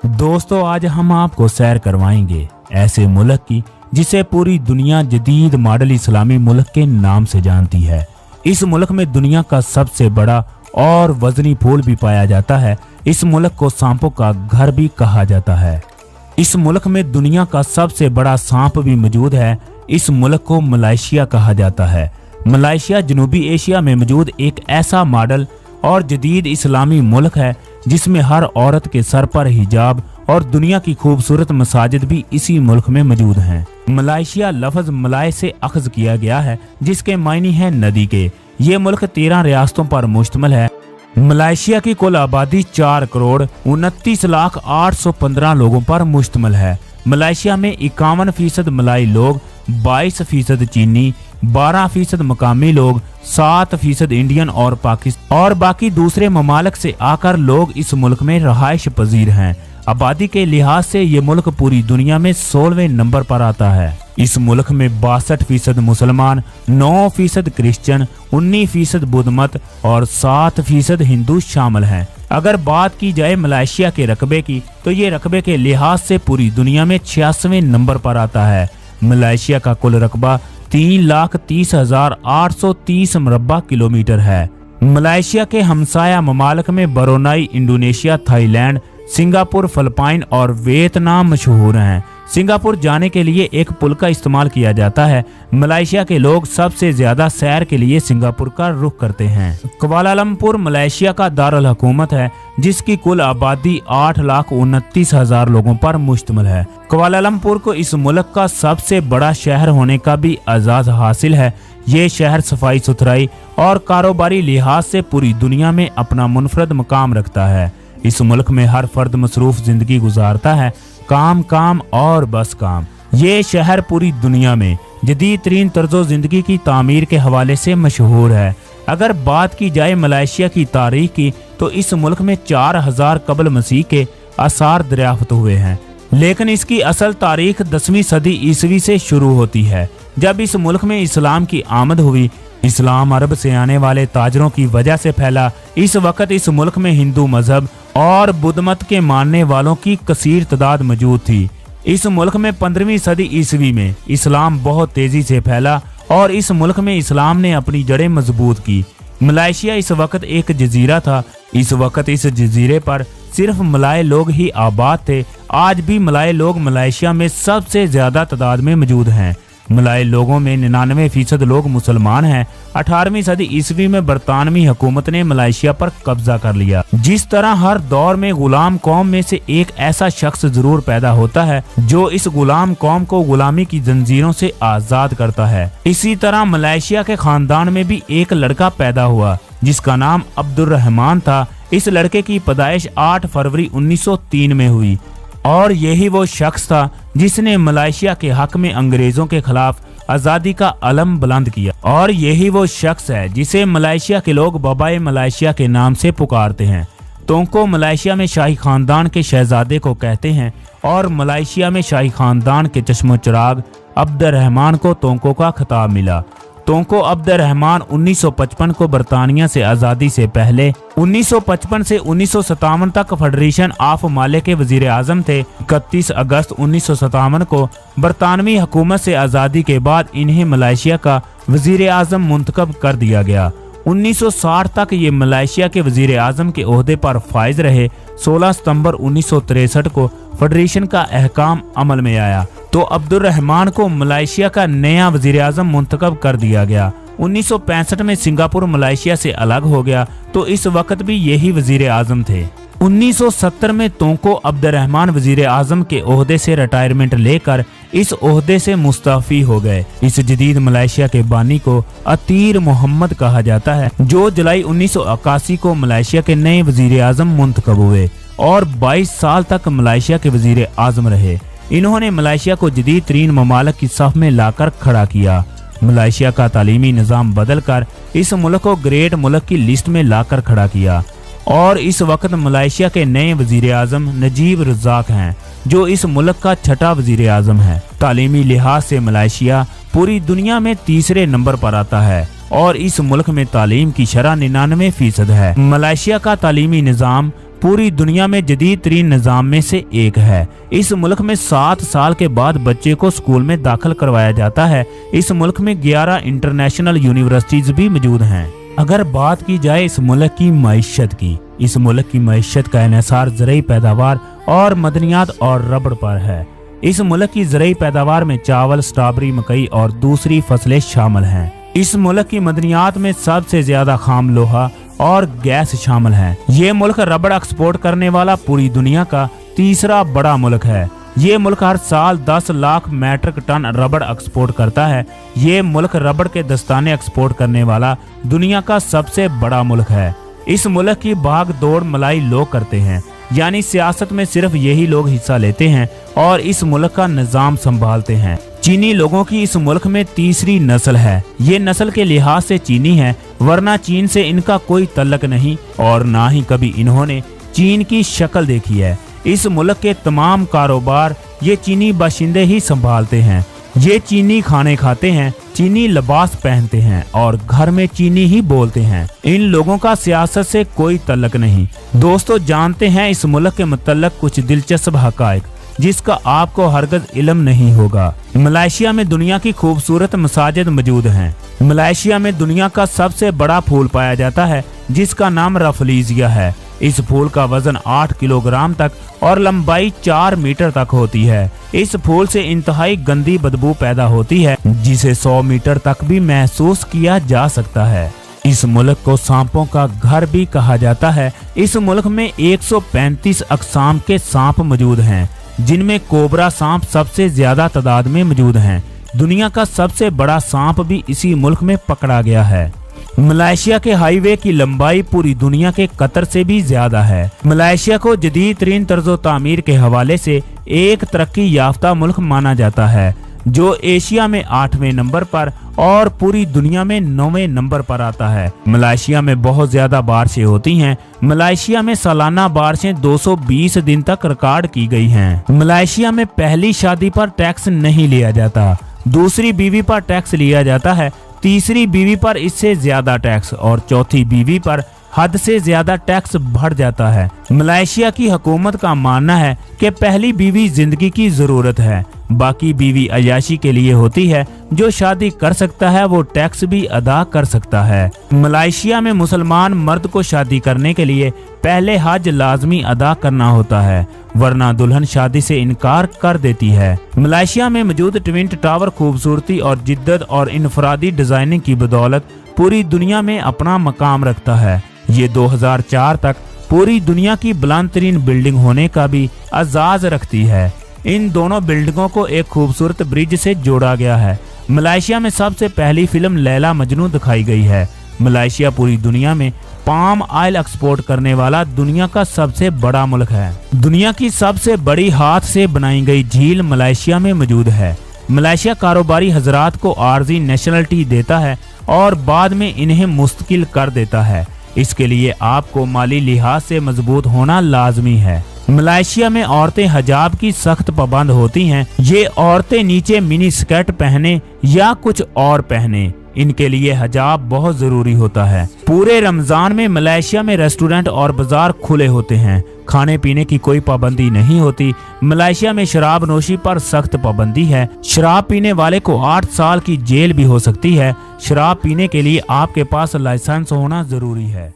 दोस्तों आज हम आपको सैर करवाएंगे ऐसे मुल्क की जिसे पूरी दुनिया जदीद मॉडल इस्लामी मुल्क के नाम से जानती है। इस मुल्क में दुनिया का सबसे बड़ा और वजनी फूल भी पाया जाता है। इस मुल्क को सांपों का घर भी कहा जाता है। इस मुल्क में दुनिया का सबसे बड़ा सांप भी मौजूद है। इस मुल्क को मलेशिया कहा जाता है। मलेशिया जनूबी एशिया में मौजूद एक ऐसा मॉडल और जदीद इस्लामी मुल्क है जिसमें हर औरत के सर पर हिजाब और दुनिया की खूबसूरत मसाजिद भी इसी मुल्क में मौजूद हैं। मलेशिया लफ्ज मलाय से अखज किया गया है जिसके मायने हैं नदी के। ये मुल्क 13 रियासतों पर मुश्तमिल है। मलेशिया की कुल आबादी 4,29,815 लोगों पर मुश्तमिल है। मलेशिया में 51% मलाई लोग, 22% चीनी, 12% मकामी लोग, 7% इंडियन और पाकिस्तान और बाकी दूसरे ममालिक से आकर लोग इस मुल्क में रहायश पजीर हैं। आबादी के लिहाज से ये मुल्क पूरी दुनिया में 16वें नंबर पर आता है। इस मुल्क में 62% मुसलमान, 9% क्रिश्चियन, 19% बुद्ध मत और 7% हिंदू शामिल हैं। अगर बात की जाए मलेशिया के रकबे की तो ये रकबे के लिहाज से पूरी दुनिया में 86वें नंबर पर आता है। मलेशिया का कुल रकबा 3,30,830 मुरब्बा किलोमीटर है। मलेशिया के हमसाया ममालिक में Brunei, Indonesia, Thailand, Singapore, Philippine और वियतनाम मशहूर हैं। सिंगापुर जाने के लिए एक पुल का इस्तेमाल किया जाता है। मलेशिया के लोग सबसे ज्यादा सैर के लिए सिंगापुर का रुख करते हैं। कुआलालंपुर मलेशिया का दारुल हुकूमत है जिसकी कुल आबादी 8,29,000 लोगों पर मुश्तमिल है। कुआलालंपुर को इस मुल्क का सबसे बड़ा शहर होने का भी एजाज हासिल है। ये शहर सफाई सुथराई और कारोबारी लिहाज से पूरी दुनिया में अपना मुनफरद मकाम रखता है। इस मुल्क में हर फर्द मसरूफ जिंदगी गुजारता है, काम काम और बस काम। ये शहर पूरी दुनिया में जदीद तरीन तर्जो जिंदगी की तामीर के हवाले से मशहूर है। अगर बात की जाए मलेशिया की तारीख की तो इस मुल्क में 4000 कबल मसीह के आसार दरियाफ्त हुए हैं, लेकिन इसकी असल तारीख 10वीं सदी ईसवी से शुरू होती है जब इस मुल्क में इस्लाम की आमद हुई। इस्लाम अरब से आने वाले ताजरों की वजह से फैला। इस वक्त इस मुल्क में हिंदू मजहब और बुद्ध मत के मानने वालों की कसीर तादाद मौजूद थी। इस मुल्क में 15वीं सदी ईसवी में इस्लाम बहुत तेजी से फैला और इस मुल्क में इस्लाम ने अपनी जड़ें मजबूत की। मलेशिया इस वक्त एक जजीरा था। इस वक्त इस जजीरे पर सिर्फ मलाय लोग ही आबाद थे। आज भी मलाय लोग मलेशिया में सबसे ज्यादा तादाद में मौजूद हैं। मलाय लोगों में 99% लोग मुसलमान हैं। 18वीं सदी ईसवी में बरतानवी हुकूमत ने मलेशिया पर कब्जा कर लिया। जिस तरह हर दौर में गुलाम कौम में से एक ऐसा शख्स जरूर पैदा होता है जो इस गुलाम कौम को गुलामी की जंजीरों से आजाद करता है, इसी तरह मलेशिया के खानदान में भी एक लड़का पैदा हुआ जिसका नाम अब्दुर्रहमान था। इस लड़के की पैदाइश 8 फरवरी 1903 में हुई और यही वो शख्स था जिसने मलेशिया के हक में अंग्रेजों के खिलाफ आजादी का अलम बुलंद किया। और यही वो शख्स है जिसे मलेशिया के लोग बाबाए मलेशिया के नाम से पुकारते हैं। तोंको मलेशिया में शाही खानदान के शहजादे को कहते हैं और मलेशिया में शाही खानदान के चश्मो चिराग अब्दुर्रहमान को तोंको का खिताब मिला। तोंको अब्दुर्रहमान 1955 को बरतानिया से आज़ादी से पहले 1955 से 1957 तक फेडरेशन ऑफ माले के वजीर आजम थे। 31 अगस्त 1957 को बरतानवी हुकूमत से आज़ादी के बाद इन्हें मलेशिया का वजीर आजम मुंतखब कर दिया गया। 1960 तक ये मलेशिया के वजीर आजम के ओहदे पर फाइज रहे। 16 सितंबर 1963 को फेडरेशन का अहकाम अमल में आया तो अब्दुर्रहमान को मलेशिया का नया वजीर आजम मुंतखब कर दिया गया। 1965 में सिंगापुर मलेशिया से अलग हो गया तो इस वक्त भी यही वजीर आजम थे। 1970 में तोंको अब्दुर्रहमान वजीर आजम के ओहदे से रिटायरमेंट लेकर इस ओहदे से मुस्तफी हो गए। इस जदीद मलेशिया के बानी को अतीर मोहम्मद कहा जाता है जो जुलाई 1981 को मलेशिया के नए वजीर आजम मुंतखब हुए और 22 साल तक मलेशिया के वजीर आजम रहे। इन्होंने मलेशिया को जदीद तरीन ममालिक की सफ में लाकर खड़ा किया। मलेशिया का तालीमी निज़ाम बदल कर इस मुल्क को ग्रेट मुल्क की लिस्ट में लाकर खड़ा किया और इस वक्त मलेशिया के नए वजीर आजम नजीब रज़ाक हैं जो इस मुल्क का छठा वजीर आजम है। तालीमी लिहाज से मलेशिया पूरी दुनिया में तीसरे नंबर पर आता है और इस मुल्क में तालीम की शरह 99% है। मलेशिया का तालीमी निज़ाम पूरी दुनिया में जदीद तरीन निज़ाम में से एक है। इस मुल्क में 7 साल के बाद बच्चे को स्कूल में दाखिल करवाया जाता है। इस मुल्क में 11 इंटरनेशनल यूनिवर्सिटीज भी मौजूद हैं। अगर बात की जाए इस मुल्क की मईशत की, इस मुल्क की मईशत का इन्हिसार ज़रूरी पैदावार और मदनियात और रबड़ पर है। इस मुल्क की ज़रूरी पैदावार में चावल, स्ट्रॉबेरी, मकई और दूसरी फसलें शामिल हैं। इस मुल्क की मदनियात में सबसे ज्यादा खाम लोहा और गैस शामिल हैं। ये मुल्क रबड़ एक्सपोर्ट करने वाला पूरी दुनिया का तीसरा बड़ा मुल्क है। ये मुल्क हर साल 10 लाख मैट्रिक टन रबड़ एक्सपोर्ट करता है। ये मुल्क रबड़ के दस्ताने एक्सपोर्ट करने वाला दुनिया का सबसे बड़ा मुल्क है। इस मुल्क की भाग दौड़ मलाई लोग करते हैं, यानी सियासत में सिर्फ यही लोग हिस्सा लेते हैं और इस मुल्क का निजाम संभालते हैं। चीनी लोगों की इस मुल्क में तीसरी नस्ल है। ये नस्ल के लिहाज से चीनी है, वरना चीन से इनका कोई तल्लक नहीं और ना ही कभी इन्होंने चीन की शक्ल देखी है। इस मुल्क के तमाम कारोबार ये चीनी बाशिंदे ही संभालते हैं। ये चीनी खाने खाते हैं, चीनी लिबास पहनते हैं और घर में चीनी ही बोलते हैं। इन लोगों का सियासत से कोई तल्लक नहीं। दोस्तों, जानते हैं इस मुल्क के मुतल्लक कुछ दिलचस्प हकायक जिसका आपको हरगज इल्म नहीं होगा। मलेशिया में दुनिया की खूबसूरत मसाजिद मौजूद हैं। मलेशिया में दुनिया का सबसे बड़ा फूल पाया जाता है जिसका नाम रफलीजिया है। इस फूल का वजन 8 किलोग्राम तक और लंबाई 4 मीटर तक होती है। इस फूल से इंतहाई गंदी बदबू पैदा होती है जिसे 100 मीटर तक भी महसूस किया जा सकता है। इस मुल्क को सांपों का घर भी कहा जाता है। इस मुल्क में 135 अक़साम के सांप मौजूद हैं, जिनमें कोबरा सांप सबसे ज्यादा तादाद में मौजूद हैं। दुनिया का सबसे बड़ा सांप भी इसी मुल्क में पकड़ा गया है। मलेशिया के हाईवे की लंबाई पूरी दुनिया के कतर से भी ज्यादा है। मलेशिया को जदीद तरीन तर्ज़ो तामीर के हवाले से एक तरक्की याफ्ता मुल्क माना जाता है, जो एशिया में 8वें नंबर पर और पूरी दुनिया में 9वें नंबर पर आता है। मलेशिया में बहुत ज्यादा बारिशें होती हैं। मलेशिया में सालाना बारिशें 220 दिन तक रिकॉर्ड की गई हैं। मलेशिया में पहली शादी पर टैक्स नहीं लिया जाता, दूसरी बीवी पर टैक्स लिया जाता है, तीसरी बीवी पर इससे ज्यादा टैक्स और चौथी बीवी पर हद से ज्यादा टैक्स बढ़ जाता है। मलेशिया की हुकूमत का मानना है कि पहली बीवी जिंदगी की जरूरत है, बाकी बीवी अयाशी के लिए होती है। जो शादी कर सकता है वो टैक्स भी अदा कर सकता है। मलेशिया में मुसलमान मर्द को शादी करने के लिए पहले हज लाजमी अदा करना होता है, वरना दुल्हन शादी से इनकार कर देती है। मलेशिया में मौजूद ट्विन टावर खूबसूरती और जिद्दत और इनफरादी डिजाइनिंग की बदौलत पूरी दुनिया में अपना मकाम रखता है। ये 2004 तक पूरी दुनिया की बुलंद तरीन बिल्डिंग होने का भी एजाज रखती है। इन दोनों बिल्डिंगों को एक खूबसूरत ब्रिज से जोड़ा गया है। मलेशिया में सबसे पहली फिल्म लैला मजनू दिखाई गई है। मलेशिया पूरी दुनिया में पाम ऑयल एक्सपोर्ट करने वाला दुनिया का सबसे बड़ा मुल्क है। दुनिया की सबसे बड़ी हाथ से बनाई गई झील मलेशिया में मौजूद है। मलेशिया कारोबारी हजरात को आर्जी नेशनलिटी देता है और बाद में इन्हें मुस्तकिल कर देता है। इसके लिए आपको माली लिहाज से मजबूत होना लाजमी है। मलेशिया में औरतें हिजाब की सख्त पाबंद होती हैं। ये औरतें नीचे मिनी स्कर्ट पहने या कुछ और पहने, इनके लिए हिजाब बहुत जरूरी होता है। पूरे रमजान में मलेशिया में रेस्टोरेंट और बाजार खुले होते हैं। खाने पीने की कोई पाबंदी नहीं होती। मलेशिया में शराब नोशी पर सख्त पाबंदी है। शराब पीने वाले को 8 साल की जेल भी हो सकती है। शराब पीने के लिए आपके पास लाइसेंस होना जरूरी है।